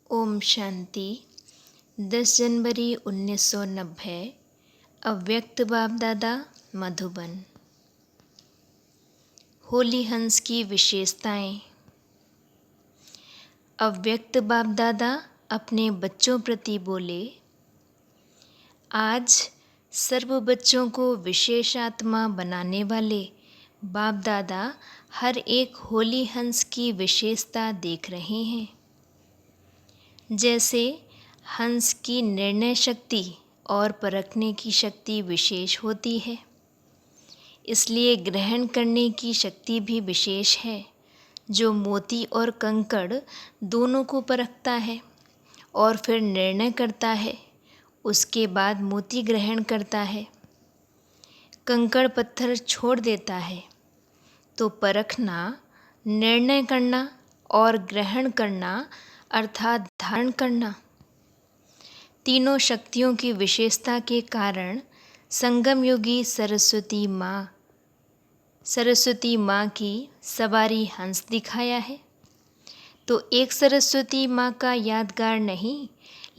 ओम शांति। 10 जनवरी 1990। अव्यक्त बाप दादा मधुबन। होली हंस की विशेषताएं। अव्यक्त बाप दादा अपने बच्चों प्रति बोले, आज सर्व बच्चों को विशेष आत्मा बनाने वाले बाप दादा हर एक होली हंस की विशेषता देख रहे हैं। जैसे हंस की निर्णय शक्ति और परखने की शक्ति विशेष होती है, इसलिए ग्रहण करने की शक्ति भी विशेष है, जो मोती और कंकड़ दोनों को परखता है और फिर निर्णय करता है। उसके बाद मोती ग्रहण करता है, कंकड़ पत्थर छोड़ देता है। तो परखना, निर्णय करना और ग्रहण करना अर्थात धारण करना, तीनों शक्तियों की विशेषता के कारण संगम योगी सरस्वती माँ की सवारी हंस दिखाया है। तो एक सरस्वती माँ का यादगार नहीं,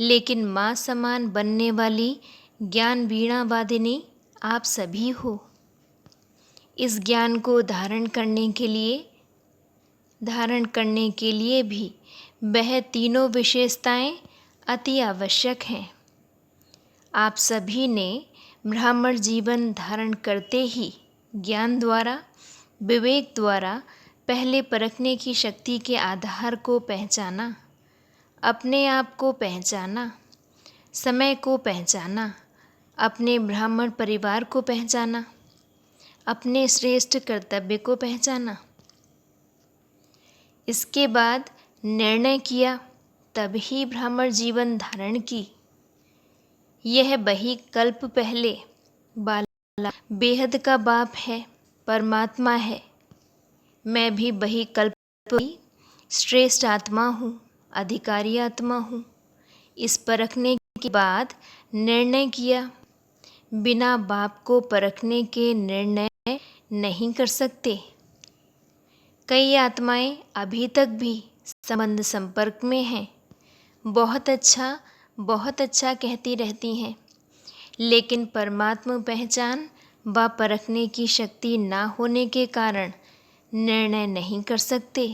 लेकिन माँ समान बनने वाली ज्ञान वीणा वादिनी आप सभी हो। इस ज्ञान को धारण करने के लिए भी वह तीनों विशेषताएं अति आवश्यक हैं। आप सभी ने ब्राह्मण जीवन धारण करते ही ज्ञान द्वारा, विवेक द्वारा पहले परखने की शक्ति के आधार को पहचाना, अपने आप को पहचाना, समय को पहचाना, अपने ब्राह्मण परिवार को पहचाना, अपने श्रेष्ठ कर्तव्य को पहचाना। इसके बाद निर्णय किया, तभी ब्राह्मण जीवन धारण की। यह वही कल्प पहले बाला बेहद का बाप है, परमात्मा है। मैं भी वही कल्प की श्रेष्ठ आत्मा हूँ, अधिकारी आत्मा हूँ। इस परखने के बाद निर्णय किया। बिना बाप को परखने के निर्णय नहीं कर सकते। कई आत्माएं अभी तक भी संबंध संपर्क में हैं, बहुत अच्छा कहती रहती हैं, लेकिन परमात्मा पहचान व परखने की शक्ति ना होने के कारण निर्णय नहीं कर सकते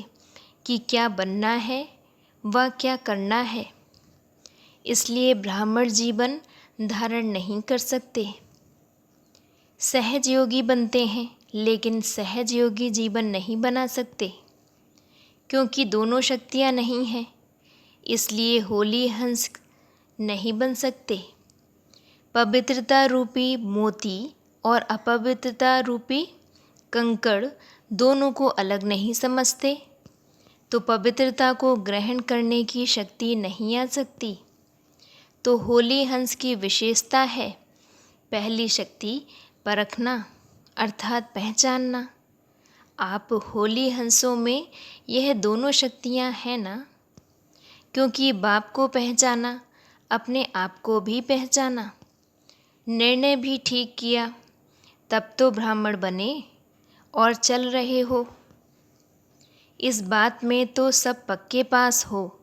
कि क्या बनना है व क्या करना है। इसलिए ब्राह्मण जीवन धारण नहीं कर सकते। सहज योगी बनते हैं, लेकिन सहज योगी जीवन नहीं बना सकते, क्योंकि दोनों शक्तियाँ नहीं हैं। इसलिए होली हंस नहीं बन सकते। पवित्रता रूपी मोती और अपवित्रता रूपी कंकड़ दोनों को अलग नहीं समझते, तो पवित्रता को ग्रहण करने की शक्ति नहीं आ सकती। तो होली हंस की विशेषता है, पहली शक्ति परखना अर्थात पहचानना। आप होली हंसों में यह दोनों शक्तियाँ हैं ना, क्योंकि बाप को पहचाना, अपने आप को भी पहचाना, निर्णय भी ठीक किया, तब तो ब्राह्मण बने और चल रहे हो। इस बात में तो सब पक्के पास हो,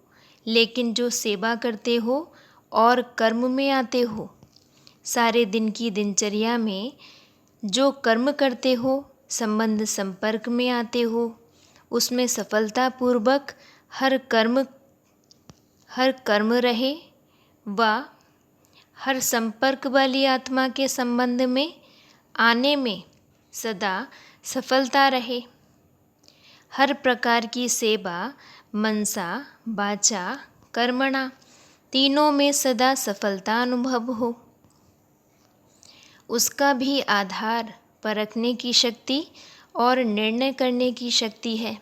लेकिन जो सेवा करते हो और कर्म में आते हो, सारे दिन की दिनचर्या में जो कर्म करते हो, संबंध संपर्क में आते हो, उसमें सफलतापूर्वक हर कर्म रहे व हर संपर्क वाली आत्मा के संबंध में आने में सदा सफलता रहे। हर प्रकार की सेवा मनसा वाचा कर्मणा तीनों में सदा सफलता अनुभव हो। उसका भी आधार परखने की शक्ति और निर्णय करने की शक्ति है।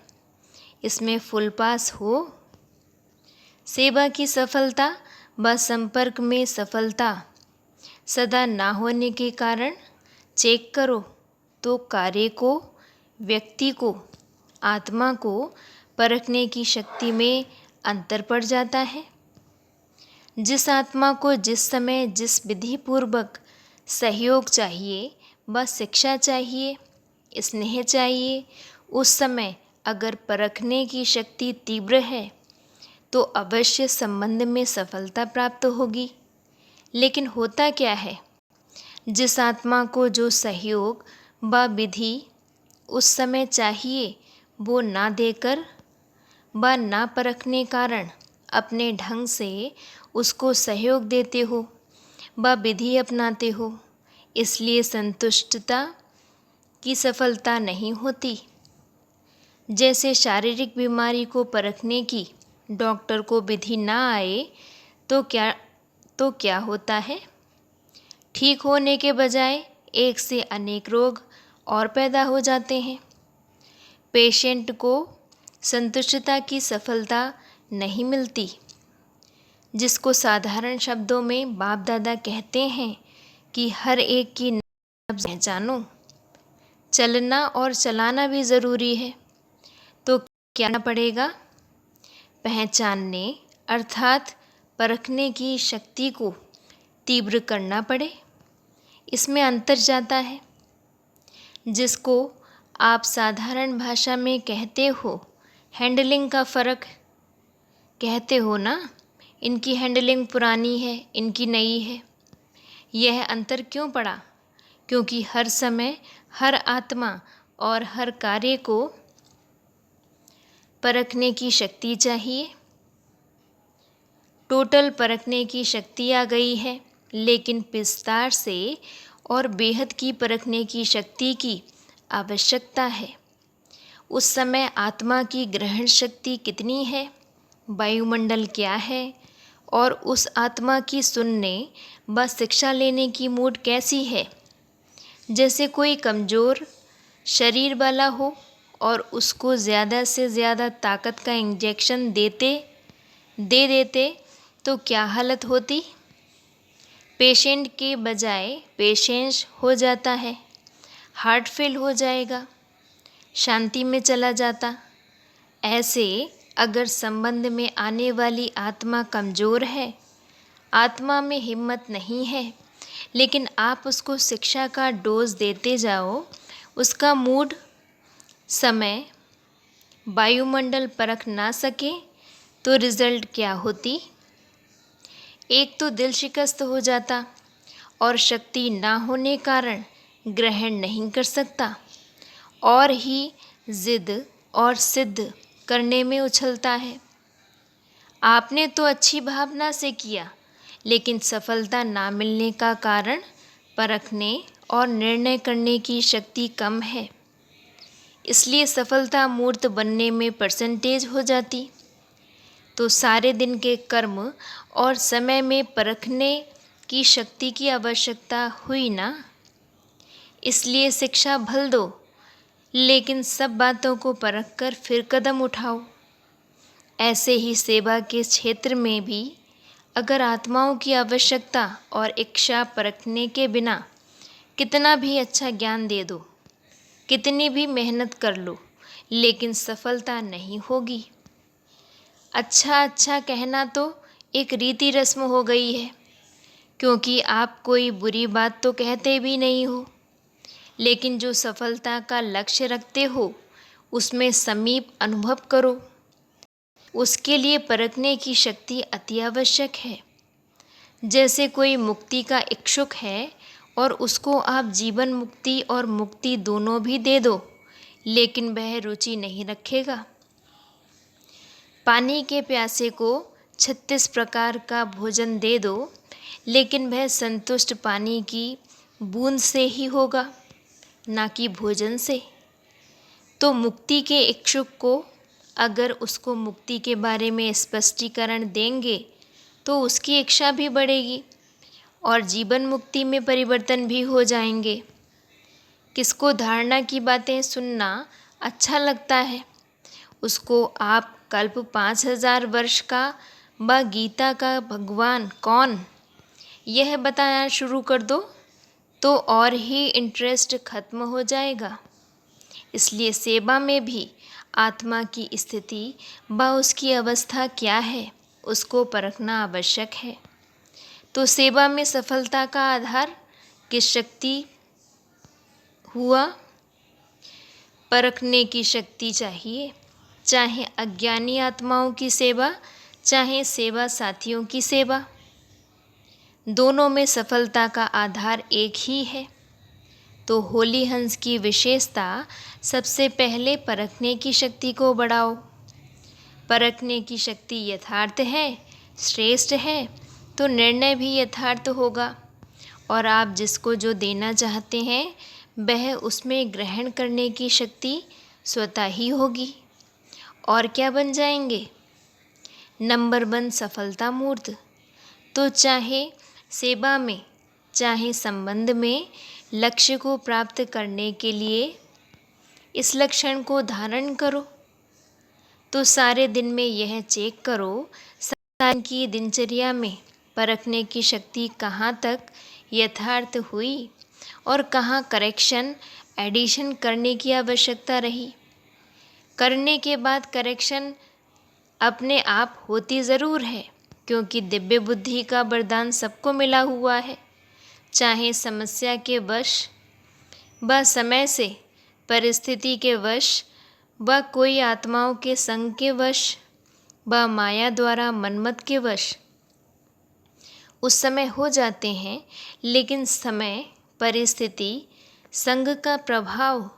इसमें फुल पास हो। सेवा की सफलता व संपर्क में सफलता सदा ना होने के कारण चेक करो तो कार्य को, व्यक्ति को, आत्मा को परखने की शक्ति में अंतर पड़ जाता है। जिस आत्मा को जिस समय जिस विधि पूर्वक सहयोग चाहिए व शिक्षा चाहिए, स्नेह चाहिए, उस समय अगर परखने की शक्ति तीव्र है, तो अवश्य संबंध में सफलता प्राप्त होगी। लेकिन होता क्या है, जिस आत्मा को जो सहयोग व विधि उस समय चाहिए वो ना देकर व ना परखने कारण अपने ढंग से उसको सहयोग देते हो व विधि अपनाते हो, इसलिए संतुष्टता की सफलता नहीं होती। जैसे शारीरिक बीमारी को परखने की डॉक्टर को विधि ना आए तो क्या होता है, ठीक होने के बजाय एक से अनेक रोग और पैदा हो जाते हैं। पेशेंट को संतुष्टता की सफलता नहीं मिलती, जिसको साधारण शब्दों में बाप दादा कहते हैं कि हर एक की नब्ज पहचानो। चलना और चलाना भी ज़रूरी है, तो क्या करना पड़ेगा, पहचानने अर्थात परखने की शक्ति को तीव्र करना पड़े। इसमें अंतर जाता है। जिसको आप साधारण भाषा में कहते हो हैंडलिंग का फ़र्क कहते हो ना, इनकी हैंडलिंग पुरानी है, इनकी नई है। यह अंतर क्यों पड़ा? क्योंकि हर समय हर आत्मा और हर कार्य को परखने की शक्ति चाहिए। टोटल परखने की शक्ति आ गई है, लेकिन विस्तार से और बेहद की परखने की शक्ति की आवश्यकता है। उस समय आत्मा की ग्रहण शक्ति कितनी है, वायुमंडल क्या है, और उस आत्मा की सुनने व शिक्षा लेने की मूड कैसी है। जैसे कोई कमज़ोर शरीर वाला हो और उसको ज़्यादा से ज़्यादा ताकत का इंजेक्शन दे देते तो क्या हालत होती, पेशेंट के बजाय पेशेंस हो जाता है, हार्ट फेल हो जाएगा, शांति में चला जाता। ऐसे अगर संबंध में आने वाली आत्मा कमज़ोर है, आत्मा में हिम्मत नहीं है, लेकिन आप उसको शिक्षा का डोज देते जाओ, उसका मूड समय वायुमंडल परख ना सके तो रिज़ल्ट क्या होती, एक तो दिल शिकस्त हो जाता और शक्ति ना होने कारण ग्रहण नहीं कर सकता और ही जिद और सिद्ध करने में उछलता है। आपने तो अच्छी भावना से किया, लेकिन सफलता ना मिलने का कारण परखने और निर्णय करने की शक्ति कम है, इसलिए सफलता मूर्त बनने में परसेंटेज हो जाती। तो सारे दिन के कर्म और समय में परखने की शक्ति की आवश्यकता हुई ना, इसलिए शिक्षा भल दो, लेकिन सब बातों को परख कर फिर कदम उठाओ। ऐसे ही सेवा के क्षेत्र में भी अगर आत्माओं की आवश्यकता और इच्छा परखने के बिना कितना भी अच्छा ज्ञान दे दो, कितनी भी मेहनत कर लो, लेकिन सफलता नहीं होगी। अच्छा कहना तो एक रीति रस्म हो गई है, क्योंकि आप कोई बुरी बात तो कहते भी नहीं हो, लेकिन जो सफलता का लक्ष्य रखते हो उसमें समीप अनुभव करो। उसके लिए परखने की शक्ति अति आवश्यक है। जैसे कोई मुक्ति का इच्छुक है और उसको आप जीवन मुक्ति और मुक्ति दोनों भी दे दो, लेकिन वह रुचि नहीं रखेगा। पानी के प्यासे को 36 प्रकार का भोजन दे दो, लेकिन वह संतुष्ट पानी की बूंद से ही होगा, ना कि भोजन से। तो मुक्ति के इच्छुक को अगर उसको मुक्ति के बारे में स्पष्टीकरण देंगे तो उसकी इच्छा भी बढ़ेगी और जीवन मुक्ति में परिवर्तन भी हो जाएंगे। किसको धारणा की बातें सुनना अच्छा लगता है, उसको आप कल्प 5000 वर्ष का व गीता का भगवान कौन यह बताना शुरू कर दो तो और ही इंटरेस्ट खत्म हो जाएगा। इसलिए सेवा में भी आत्मा की स्थिति व उसकी अवस्था क्या है उसको परखना आवश्यक है। तो सेवा में सफलता का आधार किस शक्ति हुआ, परखने की शक्ति चाहिए। चाहे अज्ञानी आत्माओं की सेवा, चाहे सेवा साथियों की सेवा, दोनों में सफलता का आधार एक ही है। तो होली हंस की विशेषता सबसे पहले परखने की शक्ति को बढ़ाओ। परखने की शक्ति यथार्थ है, श्रेष्ठ है, तो निर्णय भी यथार्थ होगा और आप जिसको जो देना चाहते हैं वह उसमें ग्रहण करने की शक्ति स्वतः ही होगी। और क्या बन जाएंगे? नंबर 1 सफलता मूर्त। तो चाहे सेवा में, चाहे संबंध में, लक्ष्य को प्राप्त करने के लिए इस लक्षण को धारण करो। तो सारे दिन में यह चेक करो, सारे की दिनचर्या में परखने की शक्ति कहाँ तक यथार्थ हुई और कहाँ करेक्शन, एडिशन करने की आवश्यकता रही। करने के बाद करेक्शन अपने आप होती ज़रूर है, क्योंकि दिव्य बुद्धि का वरदान सबको मिला हुआ है। चाहे समस्या के वश व समय से, परिस्थिति के वश व कोई आत्माओं के संग के वश व माया द्वारा मनमत के वश उस समय हो जाते हैं, लेकिन समय, परिस्थिति, संग का प्रभाव,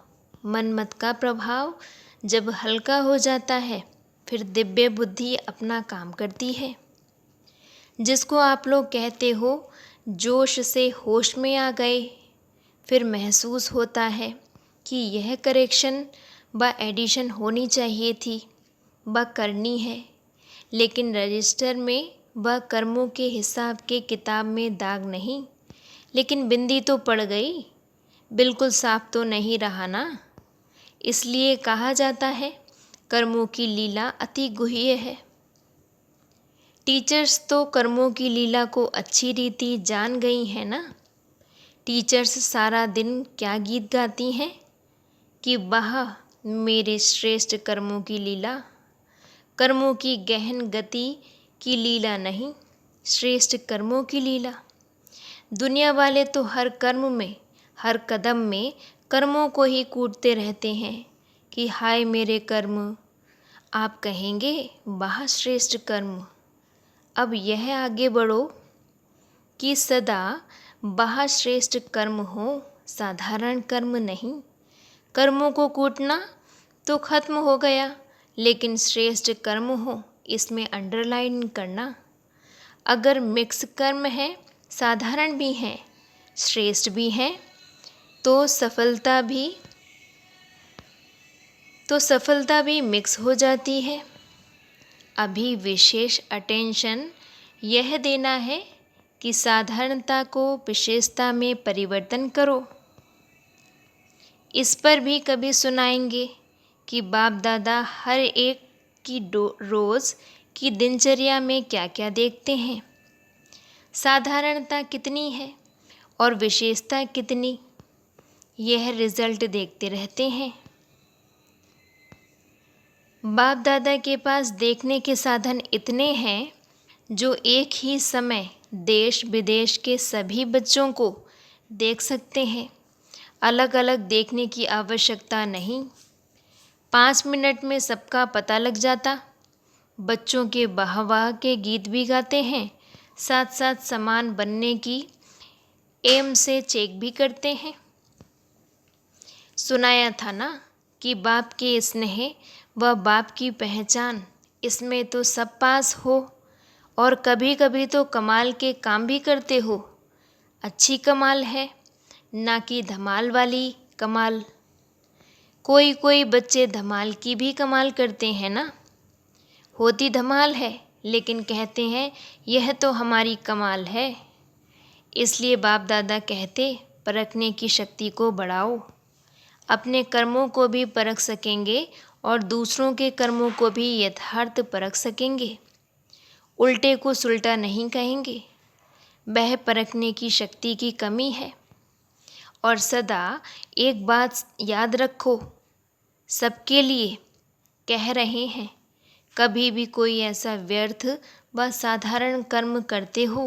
मनमत का प्रभाव जब हल्का हो जाता है, फिर दिव्य बुद्धि अपना काम करती है। जिसको आप लोग कहते हो जोश से होश में आ गए, फिर महसूस होता है कि यह करेक्शन व एडिशन होनी चाहिए थी व करनी है, लेकिन रजिस्टर में व कर्मों के हिसाब के किताब में दाग नहीं, लेकिन बिंदी तो पड़ गई, बिल्कुल साफ तो नहीं रहा ना। इसलिए कहा जाता है कर्मों की लीला अति गुह्य है। टीचर्स तो कर्मों की लीला को अच्छी रीति जान गई हैं ना। टीचर्स सारा दिन क्या गीत गाती हैं कि वाह मेरे श्रेष्ठ कर्मों की लीला। कर्मों की गहन गति की लीला नहीं, श्रेष्ठ कर्मों की लीला। दुनिया वाले तो हर कर्म में, हर कदम में कर्मों को ही कूटते रहते हैं कि हाय मेरे कर्म। आप कहेंगे वाह श्रेष्ठ कर्म। अब यह आगे बढ़ो कि सदा वाह श्रेष्ठ कर्म हो, साधारण कर्म नहीं। कर्मों को कूटना तो खत्म हो गया, लेकिन श्रेष्ठ कर्म हो इसमें अंडरलाइन करना। अगर मिक्स कर्म है, साधारण भी हैं, श्रेष्ठ भी हैं, तो सफलता भी मिक्स हो जाती है। अभी विशेष अटेंशन यह देना है कि साधारणता को विशेषता में परिवर्तन करो। इस पर भी कभी सुनाएंगे कि बाप दादा हर एक की रोज़ की दिनचर्या में क्या क्या देखते हैं, साधारणता कितनी है और विशेषता कितनी, यह रिजल्ट देखते रहते हैं। बाप दादा के पास देखने के साधन इतने हैं जो एक ही समय देश विदेश के सभी बच्चों को देख सकते हैं। अलग अलग देखने की आवश्यकता नहीं, 5 मिनट में सबका पता लग जाता। बच्चों के वाह वाह के गीत भी गाते हैं, साथ साथ समान बनने की एम से चेक भी करते हैं। सुनाया था ना कि बाप के स्नेह व बाप की पहचान, इसमें तो सब पास हो और कभी कभी तो कमाल के काम भी करते हो। अच्छी कमाल है, ना कि धमाल वाली कमाल। कोई कोई बच्चे धमाल की भी कमाल करते हैं ना। होती धमाल है, लेकिन कहते हैं यह तो हमारी कमाल है। इसलिए बाप दादा कहते परखने की शक्ति को बढ़ाओ। अपने कर्मों को भी परख सकेंगे और दूसरों के कर्मों को भी यथार्थ परख सकेंगे। उल्टे को सुलटा नहीं कहेंगे। वह परखने की शक्ति की कमी है। और सदा एक बात याद रखो, सबके लिए कह रहे हैं, कभी भी कोई ऐसा व्यर्थ व साधारण कर्म करते हो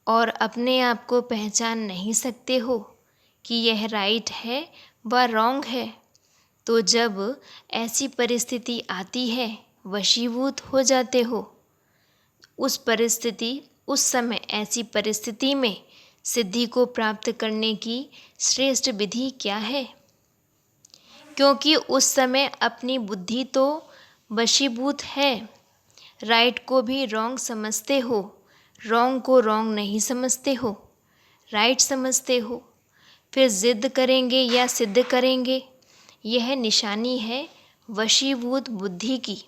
और अपने आप को पहचान नहीं सकते हो कि यह राइट है व रॉन्ग है, तो जब ऐसी परिस्थिति आती है वशीभूत हो जाते हो। उस समय ऐसी परिस्थिति में सिद्धि को प्राप्त करने की श्रेष्ठ विधि क्या है? क्योंकि उस समय अपनी बुद्धि तो वशीभूत है। राइट को भी रॉन्ग समझते हो, रॉन्ग को रॉन्ग नहीं समझते हो, राइट समझते हो। फिर जिद करेंगे या सिद्ध करेंगे, यह निशानी है वशीभूत बुद्धि की।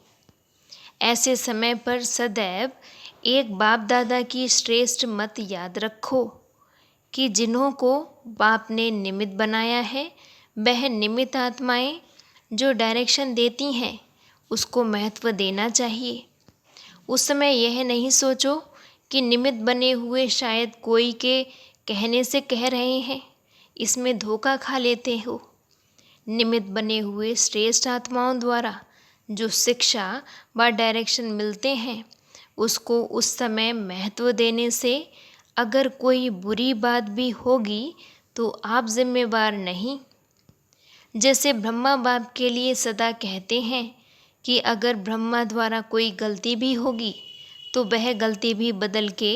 ऐसे समय पर सदैव एक बाप दादा की श्रेष्ठ मत याद रखो कि जिन्हों को बाप ने निमित्त बनाया है, वह निमित्त आत्माएं जो डायरेक्शन देती हैं उसको महत्व देना चाहिए। उस समय यह नहीं सोचो कि निमित्त बने हुए शायद कोई के कहने से कह रहे हैं, इसमें धोखा खा लेते हो। निमित्त बने हुए श्रेष्ठ आत्माओं द्वारा जो शिक्षा व डायरेक्शन मिलते हैं उसको उस समय महत्व देने से अगर कोई बुरी बात भी होगी तो आप जिम्मेवार नहीं। जैसे ब्रह्मा बाप के लिए सदा कहते हैं कि अगर ब्रह्मा द्वारा कोई गलती भी होगी तो वह गलती भी बदल के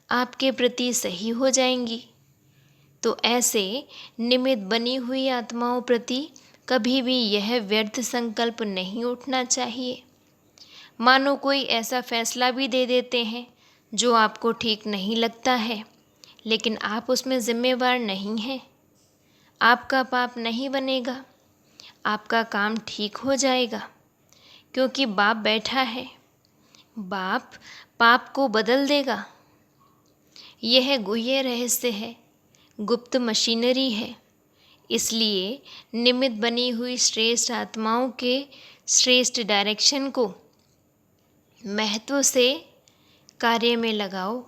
आपके प्रति सही हो जाएंगी। तो ऐसे निमित्त बनी हुई आत्माओं प्रति कभी भी यह व्यर्थ संकल्प नहीं उठना चाहिए। मानो कोई ऐसा फैसला भी दे देते हैं जो आपको ठीक नहीं लगता है, लेकिन आप उसमें जिम्मेवार नहीं हैं। आपका पाप नहीं बनेगा, आपका काम ठीक हो जाएगा, क्योंकि बाप बैठा है। बाप पाप को बदल देगा। यह गुह्य रहस्य है, गुप्त मशीनरी है। इसलिए निमित्त बनी हुई श्रेष्ठ आत्माओं के श्रेष्ठ डायरेक्शन को महत्व से कार्य में लगाओ।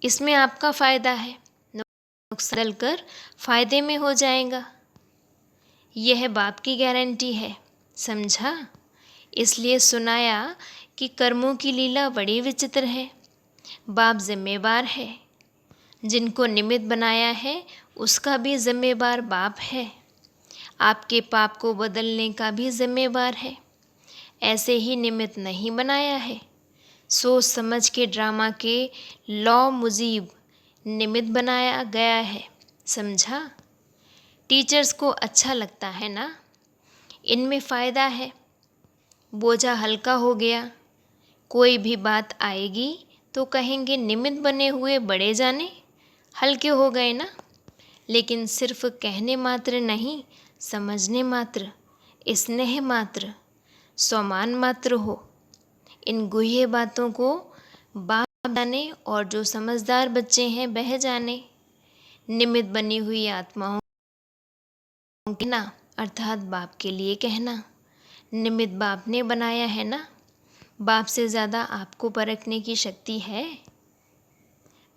इसमें आपका फ़ायदा है, नुकसान कर फ़ायदे में हो जाएगा। यह बाप की गारंटी है, समझा? इसलिए सुनाया कि कर्मों की लीला बड़ी विचित्र है। बाप जिम्मेवार है, जिनको निमित्त बनाया है उसका भी जिम्मेवार बाप है। आपके पाप को बदलने का भी जिम्मेवार है। ऐसे ही निमित्त नहीं बनाया है, सोच समझ के ड्रामा के लॉ मुजीब निमित्त बनाया गया है, समझा? टीचर्स को अच्छा लगता है ना, इनमें फ़ायदा है, बोझा हल्का हो गया। कोई भी बात आएगी तो कहेंगे निमित्त बने हुए बड़े जाने, हल्के हो गए ना। लेकिन सिर्फ कहने मात्र नहीं, समझने मात्र, स्नेह मात्र, सम्मान मात्र हो। इन गुह्य बातों को बाप जाने और जो समझदार बच्चे हैं वह जाने। निमित्त बनी हुई आत्माओं कहना अर्थात बाप के लिए कहना। निमित्त बाप ने बनाया है ना, बाप से ज़्यादा आपको परखने की शक्ति है।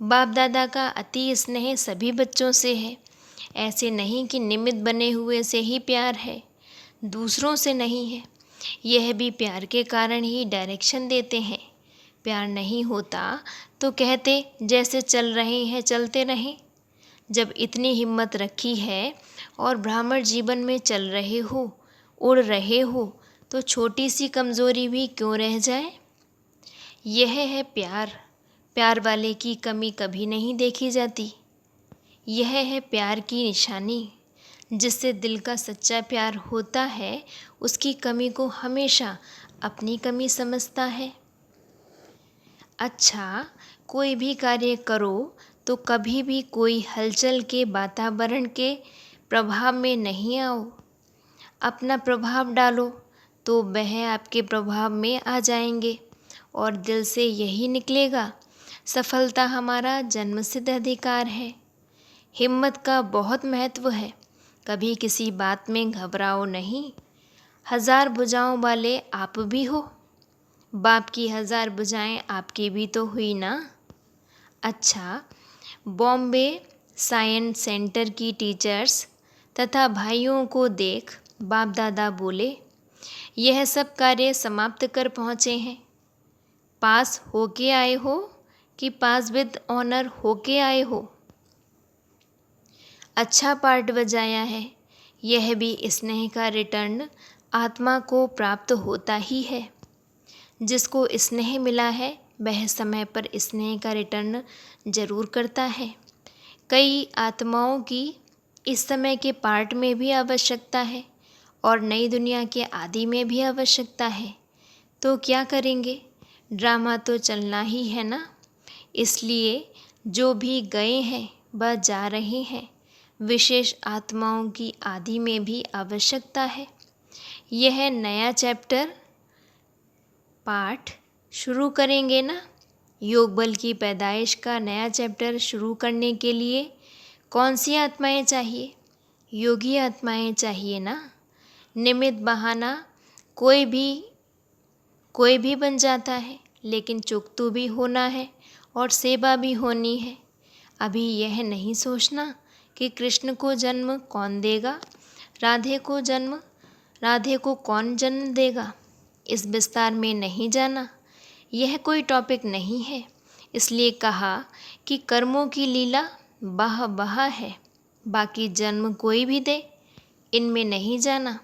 बाप दादा का अति स्नेह सभी बच्चों से है। ऐसे नहीं कि निमित्त बने हुए से ही प्यार है, दूसरों से नहीं है। यह भी प्यार के कारण ही डायरेक्शन देते हैं। प्यार नहीं होता तो कहते जैसे चल रहे हैं चलते रहें। जब इतनी हिम्मत रखी है और ब्राह्मण जीवन में चल रहे हो, उड़ रहे हो, तो छोटी सी कमज़ोरी भी क्यों रह जाए। यह है प्यार। प्यार वाले की कमी कभी नहीं देखी जाती। यह है प्यार की निशानी। जिससे दिल का सच्चा प्यार होता है उसकी कमी को हमेशा अपनी कमी समझता है। अच्छा, कोई भी कार्य करो तो कभी भी कोई हलचल के वातावरण के प्रभाव में नहीं आओ। अपना प्रभाव डालो तो वह आपके प्रभाव में आ जाएंगे और दिल से यही निकलेगा, सफलता हमारा जन्मसिद्ध अधिकार है। हिम्मत का बहुत महत्व है। कभी किसी बात में घबराओ नहीं। 1000 भुजाओं वाले आप भी हो। बाप की 1000 भुजाएं आपकी भी तो हुई ना। अच्छा, बॉम्बे साइंस सेंटर की टीचर्स तथा भाइयों को देख बाप दादा बोले, यह सब कार्य समाप्त कर पहुँचे हैं। पास होके आए हो कि पास विद ऑनर होके आए हो। अच्छा पार्ट बजाया है। यह भी स्नेह का रिटर्न आत्मा को प्राप्त होता ही है। जिसको स्नेह मिला है वह समय पर स्नेह का रिटर्न जरूर करता है। कई आत्माओं की इस समय के पार्ट में भी आवश्यकता है और नई दुनिया के आदि में भी आवश्यकता है। तो क्या करेंगे, ड्रामा तो चलना ही है ना। इसलिए जो भी गए हैं वह जा रहे हैं। विशेष आत्माओं की आदि में भी आवश्यकता है। यह नया चैप्टर पाठ शुरू करेंगे ना। योग बल की पैदाइश का नया चैप्टर शुरू करने के लिए कौन सी आत्माएं चाहिए? योगी आत्माएं चाहिए ना। निमित्त बहाना कोई भी बन जाता है, लेकिन चुकतू भी होना है और सेवा भी होनी है। अभी यह नहीं सोचना कि कृष्ण को जन्म कौन देगा, राधे को कौन जन्म देगा। इस विस्तार में नहीं जाना, यह कोई टॉपिक नहीं है। इसलिए कहा कि कर्मों की लीला बाह है, बाकी जन्म कोई भी दे, इनमें नहीं जाना।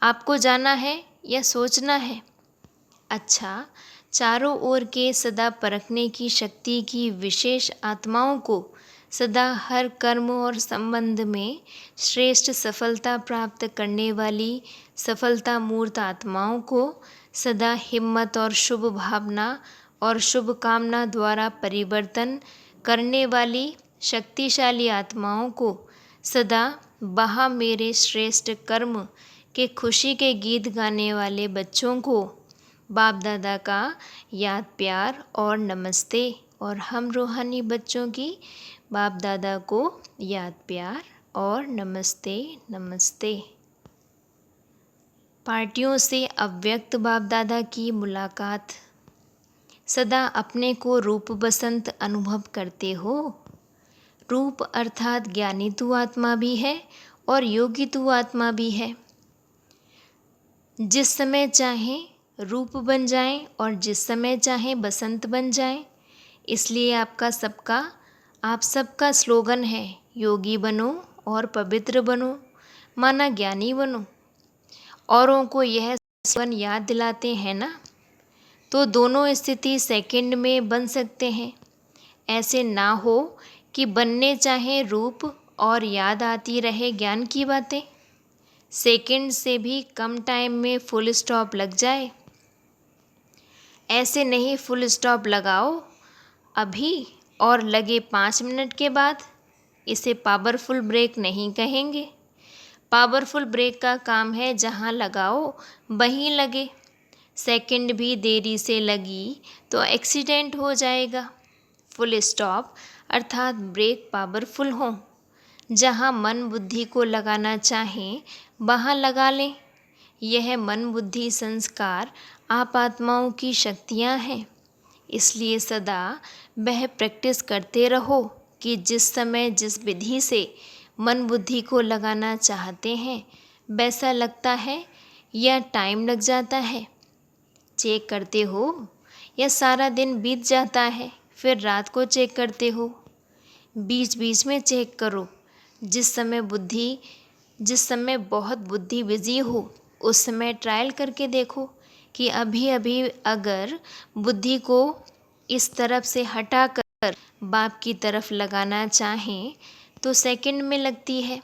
आपको जाना है या सोचना है? अच्छा, चारों ओर के सदा परखने की शक्ति की विशेष आत्माओं को सदा हर कर्म और संबंध में श्रेष्ठ सफलता प्राप्त करने वाली सफलता मूर्त आत्माओं को सदा हिम्मत और शुभ भावना और शुभ कामना द्वारा परिवर्तन करने वाली शक्तिशाली आत्माओं को सदा बहा मेरे श्रेष्ठ कर्म के खुशी के गीत गाने वाले बच्चों को बाप दादा का याद प्यार और नमस्ते। और हम रूहानी बच्चों की बाप दादा को याद प्यार और नमस्ते नमस्ते। पार्टियों से अव्यक्त बाप दादा की मुलाकात। सदा अपने को रूप बसंत अनुभव करते हो। रूप अर्थात ज्ञानी तू आत्मा भी है और योगी तू आत्मा भी है। जिस समय चाहे रूप बन जाएं और जिस समय चाहे बसंत बन जाएं। इसलिए आप सबका स्लोगन है, योगी बनो और पवित्र बनो, माना ज्ञानी बनो। औरों को यह स्लोगन याद दिलाते हैं ना, तो दोनों स्थिति सेकंड में बन सकते हैं। ऐसे ना हो कि बनने चाहे रूप और याद आती रहे ज्ञान की बातें। सेकंड से भी कम टाइम में फुल स्टॉप लग जाए। ऐसे नहीं फुल स्टॉप लगाओ अभी और लगे 5 मिनट के बाद। इसे पावरफुल ब्रेक नहीं कहेंगे। पावरफुल ब्रेक का काम है जहाँ लगाओ वहीं लगे। सेकंड भी देरी से लगी तो एक्सीडेंट हो जाएगा। फुल स्टॉप अर्थात ब्रेक पावरफुल हो। जहाँ मन बुद्धि को लगाना चाहें वहाँ लगा लें। यह मन बुद्धि संस्कार आप आत्माओं की शक्तियाँ हैं। इसलिए सदा वह प्रैक्टिस करते रहो कि जिस समय जिस विधि से मन बुद्धि को लगाना चाहते हैं वैसा लगता है या टाइम लग जाता है। चेक करते हो या सारा दिन बीत जाता है फिर रात को चेक करते हो। बीच बीच में चेक करो। जिस समय बहुत बुद्धि बिजी हो उस समय ट्रायल करके देखो कि अभी अभी अगर बुद्धि को इस तरफ से हटाकर बाप की तरफ लगाना चाहें तो सेकंड में लगती है।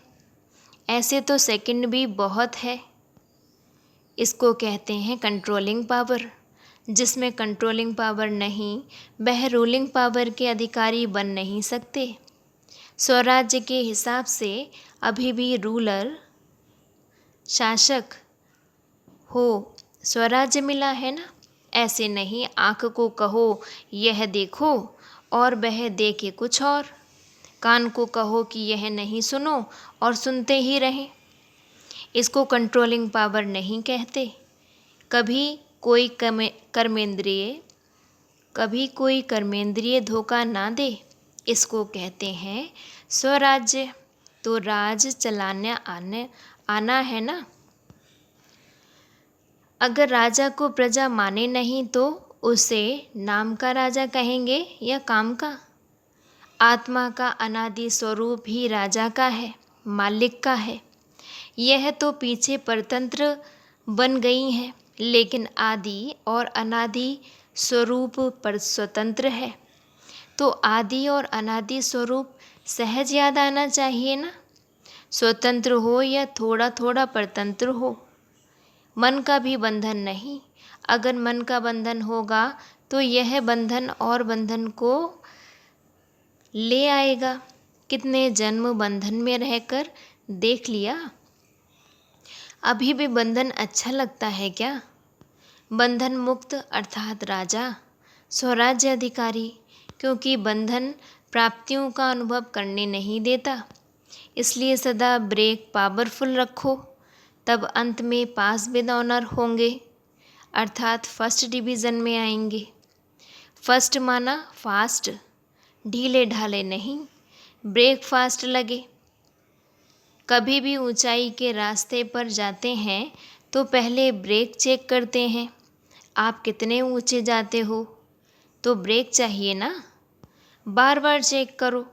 ऐसे तो सेकंड भी बहुत है। इसको कहते हैं कंट्रोलिंग पावर। जिसमें कंट्रोलिंग पावर नहीं वह रूलिंग पावर के अधिकारी बन नहीं सकते। स्वराज्य के हिसाब से अभी भी रूलर शासक हो स्वराज्य मिला है ना। ऐसे नहीं आँख को कहो यह देखो और वह देखे कुछ और। कान को कहो कि यह नहीं सुनो और सुनते ही रहें। इसको कंट्रोलिंग पावर नहीं कहते। कभी कोई कर्मेंद्रिय धोखा ना दे। इसको कहते हैं स्वराज्य। तो राज चलाने आना है ना। अगर राजा को प्रजा माने नहीं तो उसे नाम का राजा कहेंगे या काम का। आत्मा का अनादि स्वरूप ही राजा का है, मालिक का है। यह तो पीछे परतंत्र बन गई हैं, लेकिन आदि और अनादि स्वरूप पर स्वतंत्र है, तो आदि और अनादि स्वरूप सहज याद आना चाहिए ना। स्वतंत्र हो या थोड़ा थोड़ा परतंत्र हो, मन का भी बंधन नहीं। अगर मन का बंधन होगा तो यह बंधन और बंधन को ले आएगा। कितने जन्म बंधन में रहकर देख लिया। अभी भी बंधन अच्छा लगता है क्या? बंधन मुक्त अर्थात राजा, स्वराज्य अधिकारी, क्योंकि बंधन प्राप्तियों का अनुभव करने नहीं देता। इसलिए सदा ब्रेक पावरफुल रखो, तब अंत में पास विद ऑनर होंगे, अर्थात फर्स्ट डिवीज़न में आएंगे। फर्स्ट माना फास्ट, ढीले ढाले नहीं, ब्रेकफास्ट लगे। कभी भी ऊंचाई के रास्ते पर जाते हैं तो पहले ब्रेक चेक करते हैं। आप कितने ऊंचे जाते हो तो ब्रेक चाहिए ना, बार बार चेक करो।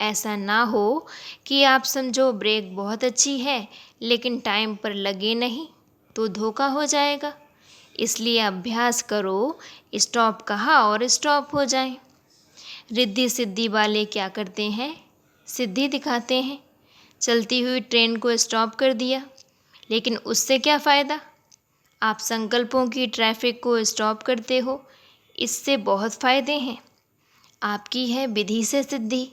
ऐसा ना हो कि आप समझो ब्रेक बहुत अच्छी है लेकिन टाइम पर लगे नहीं, तो धोखा हो जाएगा। इसलिए अभ्यास करो, स्टॉप कहा और स्टॉप हो जाएं। रिद्धि सिद्धि वाले क्या करते हैं? सिद्धि दिखाते हैं। चलती हुई ट्रेन को स्टॉप कर दिया, लेकिन उससे क्या फ़ायदा? आप संकल्पों की ट्रैफिक को स्टॉप करते हो, इससे बहुत फ़ायदे हैं। आपकी है विधि से सिद्धि,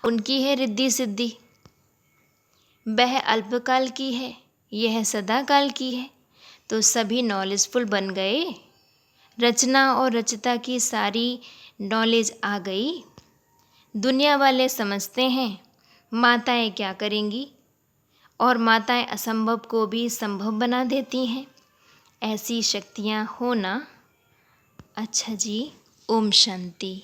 उनकी है रिद्धि सिद्धि। वह अल्पकाल की है, यह सदाकाल की है, तो सभी नॉलेजफुल बन गए। रचना और रचता की सारी नॉलेज आ गई। दुनिया वाले समझते हैं माताएं क्या करेंगी, और माताएं असंभव को भी संभव बना देती हैं। ऐसी शक्तियाँ होना। अच्छा जी, ओम शांति।